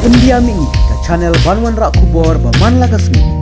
India Mini ke channel Banwan Rak Kubor Baman Lagasmi.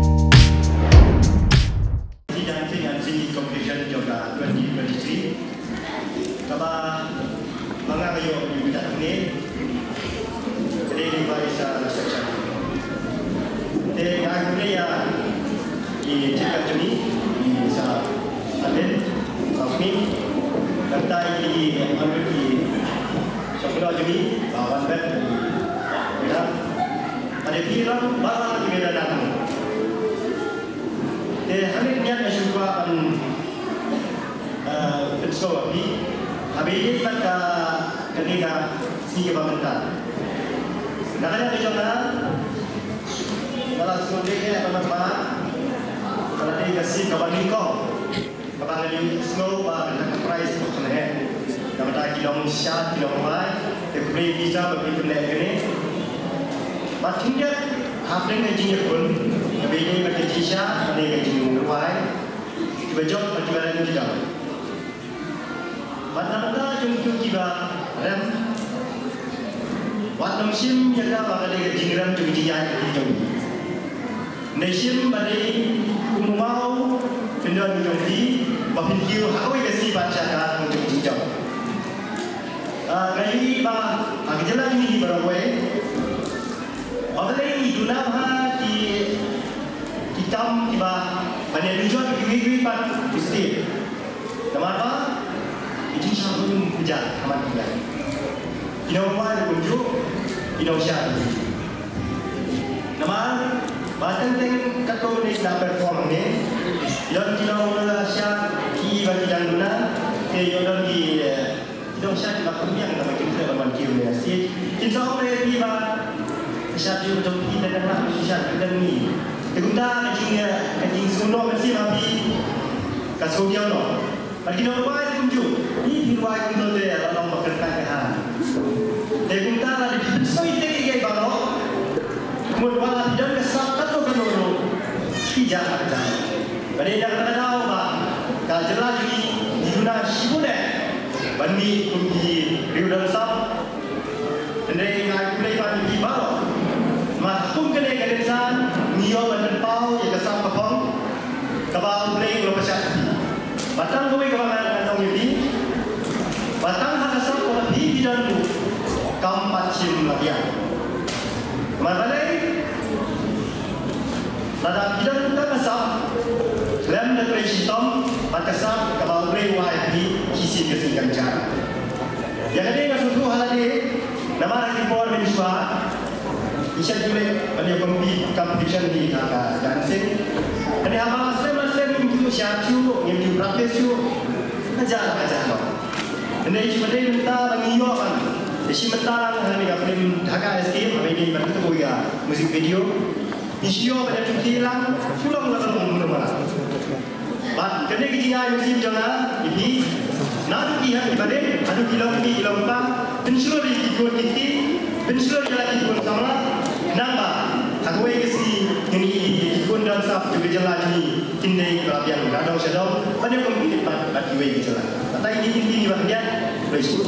Ada kira barang kita datang. Hari ini ada juga pensuap ni. Habis ini pada ketika si kebangunan. Nakanya di sana kalau sekolah teman-teman kalau dia kasih kebangunan kau, kebangunan slow dengan price untuk ni. Kalau kita kilong syat kilong mai, dia bisa bagi pendek ni. Maksudnya, apa yang kita pun, begini macam Jisha, ada yang kita mulai, kita jawab macam mana yang kita. Mana jumpa kita, rem, waktu musim yang dah ada yang kita jumpa dia yang kita. Musim pada umumau, kendaraan jumpa, bahkan kita hawi kasih baca kan untuk kita. Kali bah, agak jelas ni berawal. Apalagi itu nama hitam tiba banyak tujuan begini pak mesti. Nama apa? Itu satu kerja amat kita. Kita buat kunjuk, kita usaha. Nama bahkan teng kato ni nak perform ni, yang kita mula usaha ki bagi dan guna, yang lagi kita usaha kita kembang sama kita dalam kiu ni. Kita orang ni Siapa yang betul kita dan nak siapa kita ni. Kita kecing sekolah mesti mapi kasih dia no. Bagi kita buat kunjung. Ini buat kunjung dia dalam bekerja kehan. Kita ada di semua itu dia baru. Kemudian tidak kesal atau kenoro. Tidak ada. Pada yang kita tahu bah, kalau jelas ini di dunia sibuk bandi kunci riudan sab. Andai nak play bandi baru. Mahkum kena kedesan, niyo menempau yang kesam kepong, kabau play kalau pesat. Batang kau kebangan kantong ini, batang hakasam kalau di dan bu, kampat sim lagi. Mana lagi? Nada bidan kita kesam, lem dari sitom, hakasam kabau play wahai di sisi kesingkan cara. Yang ini kasutu hal ini, nama lagi pon meniswa. Bisa juga pada competition di Dhaka dancing. Ada apa masing-masing yang siatu, yang praktis tu, ajar. Dan ini cuma dia minta bagi yo kan. Jadi minta kami film Dhaka Escape, kami ini bantu tu ya musik video. Isio pada cuti lang, pulang rumah. But kena kita musik jangan ini. Nak kita ibadah, adu kilo empat, pensiun di ikut kita, pensiun jalan ikut sama. Namba, aku ingin ini ikut dan sah juga jalan ini kini kelabian kadang sedang banyak pemilik pada kiwai jalan. Tapi ini bahagian berisi.